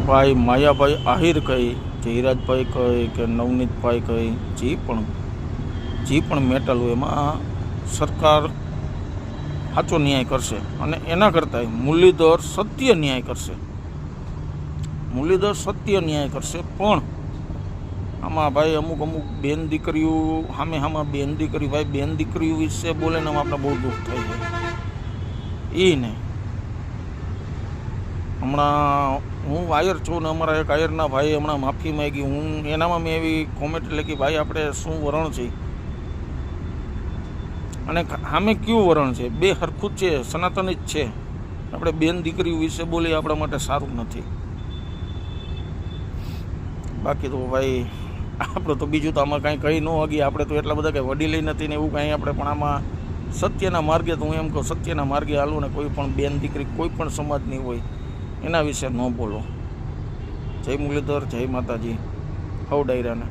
ભાઈ માયાભાઈ આહિર કહી કે હિરાજભાઈ કહી કે નવનીતભાઈ કહી જે પણ મેટલ હોય એમાં સરકાર સાચો ન્યાય કરશે અને એના કરતાં મુરલીધર સત્ય ન્યાય કરશે. મુરલીધર સત્ય ન્યાય કરશે. પણ આમાં ભાઈ અમુક બેન દીકરીઓ સામે બેન દીકરી ભાઈ બેન દીકરીઓ વિશે બોલે ને આપણે બહુ દુઃખ થાય છે. એ ને હમણાં હું આયર છું ને અમારા એક આયરના ભાઈ હમણાં માફી માંગી. હું એનામાં મેં એવી કોમેન્ટ લખી, ભાઈ આપણે શું વરણ છે અને સામે કયું વરણ છે, બે હરખું જ છે, સનાતન જ છે. આપણે બેન દીકરીઓ વિશે બોલી આપણા માટે સારું નથી. બાકી તો ભાઈ આપણે તો બીજું તો આમાં કાંઈ કહી ન હગીએ. આપણે તો એટલા બધા કંઈ વડીલી નથી ને એવું કાંઈ આપણે, પણ આમાં સત્યના માર્ગે તો હું એમ કહું સત્યના માર્ગે હાલું ને કોઈ પણ બેન દીકરી કોઈ પણ સમાજની હોય એના વિશે ન બોલો. જય મુરલીધર, જય માતાજી, હવ ડાયરાને.